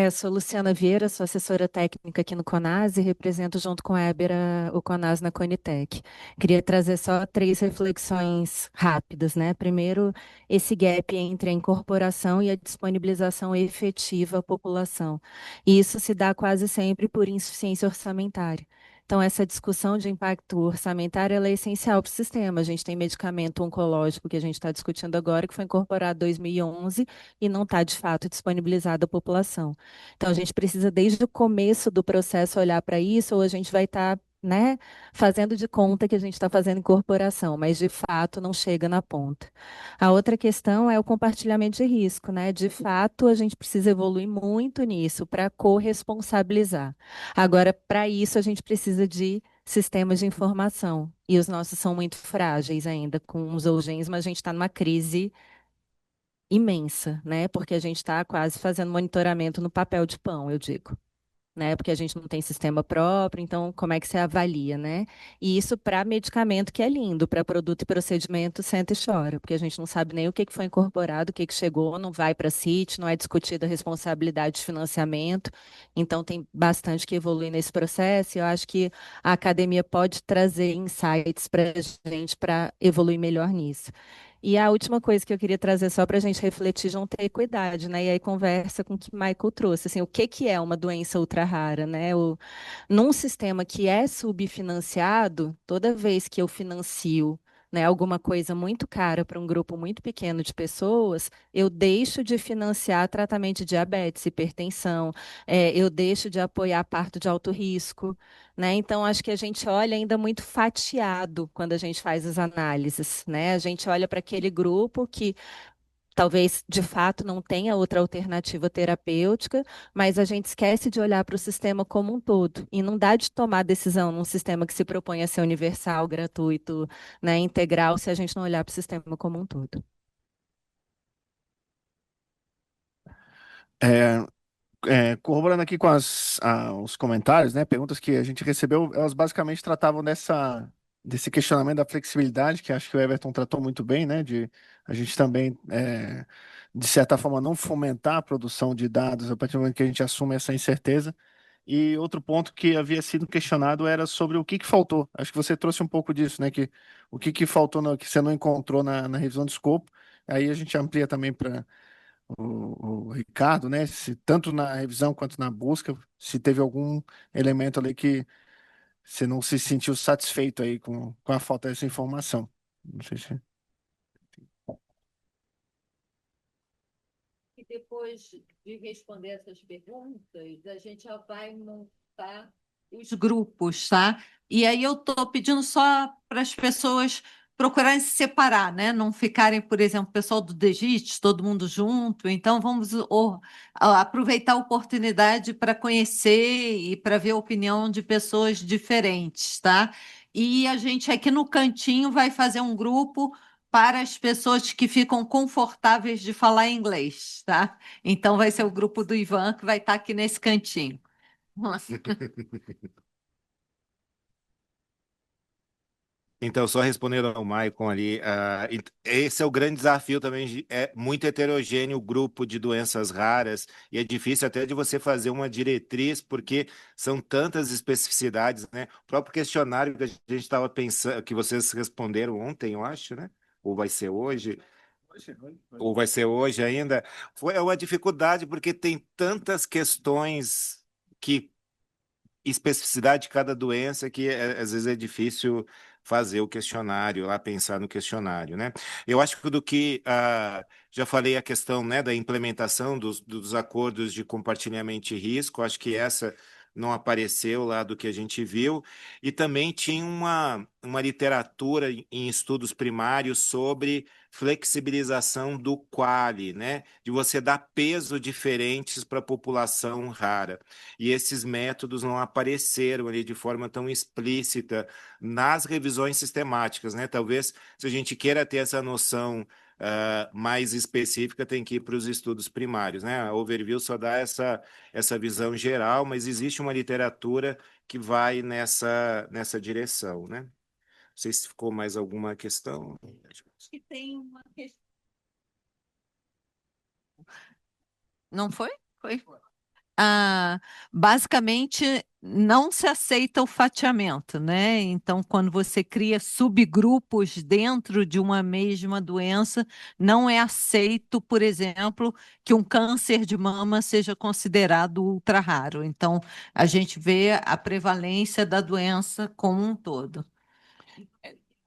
Sou Luciana Vieira, sou assessora técnica aqui no CONAS e represento junto com a Éber o CONAS na Conitec. Queria trazer só 3 reflexões rápidas, né? Primeiro, esse gap entre a incorporação e a disponibilização efetiva à população. E isso se dá quase sempre por insuficiência orçamentária. Então, essa discussão de impacto orçamentário ela é essencial para o sistema. A gente tem medicamento oncológico que a gente está discutindo agora, que foi incorporado em 2011 e não está, de fato, disponibilizado à população. Então, a gente precisa, desde o começo do processo, olhar para isso, ou a gente vai estar, né, fazendo de conta que a gente está fazendo incorporação, mas de fato não chega na ponta. A outra questão é o compartilhamento de risco, né? De fato, a gente precisa evoluir muito nisso para corresponsabilizar. Agora, para isso, a gente precisa de sistemas de informação. E os nossos são muito frágeis ainda com os Zolgens, mas a gente está numa crise imensa, né? Porque a gente está quase fazendo monitoramento no papel de pão, eu digo, né? Porque a gente não tem sistema próprio, então como é que você avalia, né? E isso para medicamento que é lindo, para produto e procedimento senta e chora, porque a gente não sabe nem o que foi incorporado, o que chegou, não vai para CIT, não é discutida a responsabilidade de financiamento, então tem bastante que evoluir nesse processo, e eu acho que a academia pode trazer insights para a gente para evoluir melhor nisso. E a última coisa que eu queria trazer só para a gente refletir junto é a equidade, né? E aí conversa com o que Michael trouxe, assim, o que que é uma doença ultra rara, né? Num sistema que é subfinanciado, toda vez que eu financio, né, alguma coisa muito cara para um grupo muito pequeno de pessoas, eu deixo de financiar tratamento de diabetes, hipertensão, eu deixo de apoiar parto de alto risco, né? Então, acho que a gente olha ainda muito fatiado quando a gente faz as análises, né? A gente olha para aquele grupo que talvez de fato não tenha outra alternativa terapêutica, mas a gente esquece de olhar para o sistema como um todo. E não dá de tomar decisão num sistema que se propõe a ser universal, gratuito, né, integral, se a gente não olhar para o sistema como um todo. É, corroborando aqui com os comentários, né, perguntas que a gente recebeu, elas basicamente tratavam desse questionamento da flexibilidade, que acho que o Everton tratou muito bem, né, de a gente também de certa forma, não fomentar a produção de dados a partir do momento que a gente assume essa incerteza. E outro ponto que havia sido questionado era sobre o que faltou. Acho que você trouxe um pouco disso, né? Que o que faltou, que você não encontrou na revisão de escopo. Aí a gente amplia também para o Ricardo, né? Se tanto na revisão quanto na busca, se teve algum elemento ali que você não se sentiu satisfeito aí com a falta dessa informação. Não sei se. E depois de responder essas perguntas, a gente já vai montar os grupos, tá? E aí eu estou pedindo só para as pessoas procurarem se separar, né? Não ficarem, por exemplo, o pessoal do Degit, todo mundo junto. Então, vamos aproveitar a oportunidade para conhecer e para ver a opinião de pessoas diferentes, tá? E a gente aqui no cantinho vai fazer um grupo para as pessoas que ficam confortáveis de falar inglês, tá? Então vai ser o grupo do Ivan que vai estar aqui nesse cantinho. Então, só respondendo ao Maicon ali, esse é o grande desafio também, é muito heterogêneo o grupo de doenças raras, e é difícil até de você fazer uma diretriz, porque são tantas especificidades, né? O próprio questionário que a gente estava pensando, que vocês responderam ontem, eu acho, né? Ou vai ser hoje, ou vai ser hoje ainda, foi uma dificuldade, porque tem tantas questões que especificidade de cada doença que às vezes é difícil fazer o questionário, lá pensar no questionário, né? Eu acho que já falei a questão, né, da implementação dos acordos de compartilhamento de risco, acho que essa não apareceu lá do que a gente viu, e também tinha uma literatura em estudos primários sobre flexibilização do quali, né? De você dar peso diferentes para a população rara. E esses métodos não apareceram ali de forma tão explícita nas revisões sistemáticas, né? Talvez, se a gente queira ter essa noção mais específica, tem que ir para os estudos primários, né? A overview só dá essa visão geral, mas existe uma literatura que vai nessa direção, né? Não sei se ficou mais alguma questão. Acho que tem uma questão. Não foi? Foi. Basicamente, não se aceita o fatiamento, né? Então, quando você cria subgrupos dentro de uma mesma doença, não é aceito, por exemplo, que um câncer de mama seja considerado ultra raro. Então, a gente vê a prevalência da doença como um todo.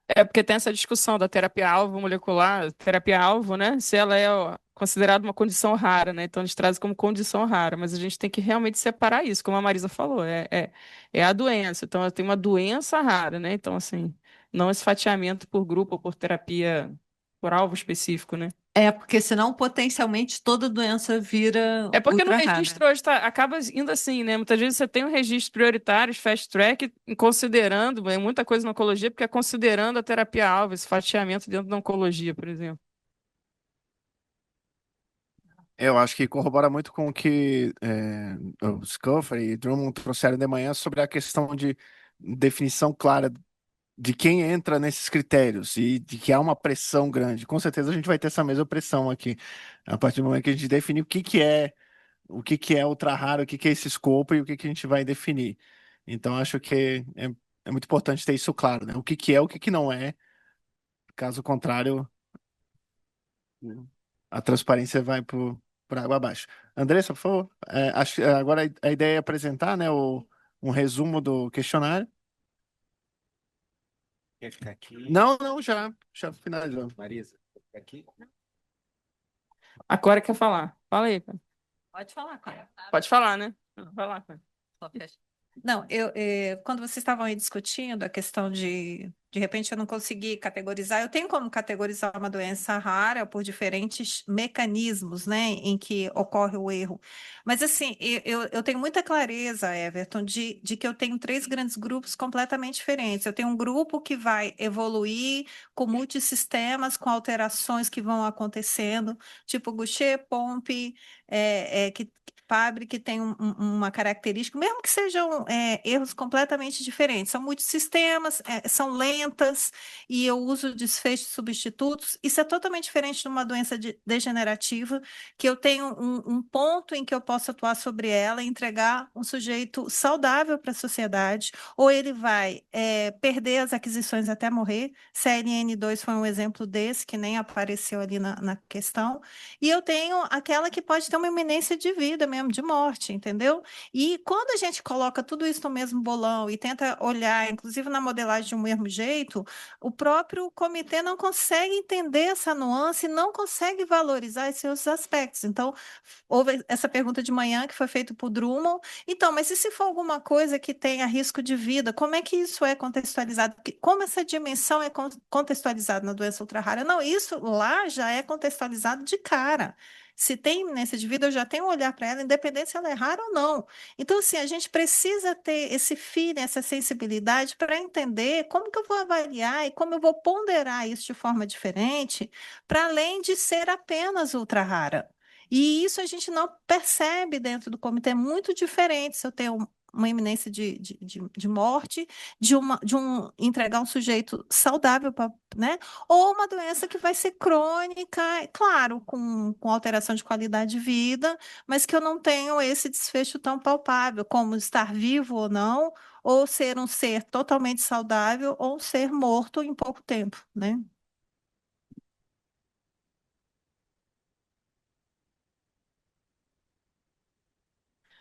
É porque tem essa discussão da terapia-alvo molecular, terapia-alvo, né? Se ela é considerada uma condição rara, né? Então, eles trazem como condição rara, mas a gente tem que realmente separar isso, como a Marisa falou, é a doença. Então, ela tem uma doença rara, né? Então, assim, não esse fatiamento por grupo ou por terapia, por alvo específico, né? É, porque senão potencialmente toda doença vira É porque no ultra rara. registro hoje acaba indo assim, né? Muitas vezes você tem um registro prioritário, fast track, considerando, é muita coisa na oncologia, porque é considerando a terapia-alvo, esse fatiamento dentro da oncologia, por exemplo. Eu acho que corrobora muito com o que o Scuffer e Drummond trouxeram de manhã sobre a questão de definição clara de quem entra nesses critérios e de que há uma pressão grande. Com certeza a gente vai ter essa mesma pressão aqui, a partir do momento que a gente define o que que é ultra raro, o que que é esse escopo e o que que a gente vai definir. Então acho que é muito importante ter isso claro, né? O que que é, o que que não é. Caso contrário, a transparência vai por água abaixo. Andressa, por favor. Agora a ideia é apresentar, né, um resumo do questionário. Quer ficar aqui? Não, não, já finalizou. Marisa, quer ficar aqui? A Cora quer falar. Fala aí, cara. Pode falar, Clara. Pode falar, né? Vai lá, cara. Não, quando vocês estavam aí discutindo a questão de repente eu não consegui categorizar, eu tenho como categorizar uma doença rara por diferentes mecanismos, né, em que ocorre o erro. Mas assim, eu tenho muita clareza, Everton, de que eu tenho três grandes grupos completamente diferentes. Eu tenho um grupo que vai evoluir com multissistemas, com alterações que vão acontecendo, tipo Gaucher, Pompe, que Fabry, que tem uma característica, mesmo que sejam erros completamente diferentes, são multissistemas, são lentos, lentas e eu uso desfechos substitutos. Isso é totalmente diferente de uma doença degenerativa, que eu tenho um ponto em que eu posso atuar sobre ela e entregar um sujeito saudável para a sociedade, ou ele vai perder as aquisições até morrer. CLN2 foi um exemplo desse, que nem apareceu ali na questão. E eu tenho aquela que pode ter uma iminência de vida mesmo, de morte, entendeu? E quando a gente coloca tudo isso no mesmo bolão e tenta olhar, inclusive na modelagem de um mesmo jeito, o próprio comitê não consegue entender essa nuance, não consegue valorizar esses outros aspectos. Então, houve essa pergunta de manhã que foi feita por Drummond. Então, mas e se for alguma coisa que tenha risco de vida, como é que isso é contextualizado? Como essa dimensão é contextualizada na doença ultra-rara? Não, isso lá já é contextualizado de cara. Se tem iminência de vida, eu já tenho um olhar para ela, independente se ela é rara ou não. Então, assim, a gente precisa ter esse feeling, essa sensibilidade para entender como que eu vou avaliar e como eu vou ponderar isso de forma diferente, para além de ser apenas ultra-rara. E isso a gente não percebe dentro do comitê, é muito diferente se eu tenho uma iminência de morte, de um entregar um sujeito saudável, né? Ou uma doença que vai ser crônica, claro, com alteração de qualidade de vida, mas que eu não tenho esse desfecho tão palpável, como estar vivo ou não, ou ser um ser totalmente saudável, ou um ser morto em pouco tempo, né?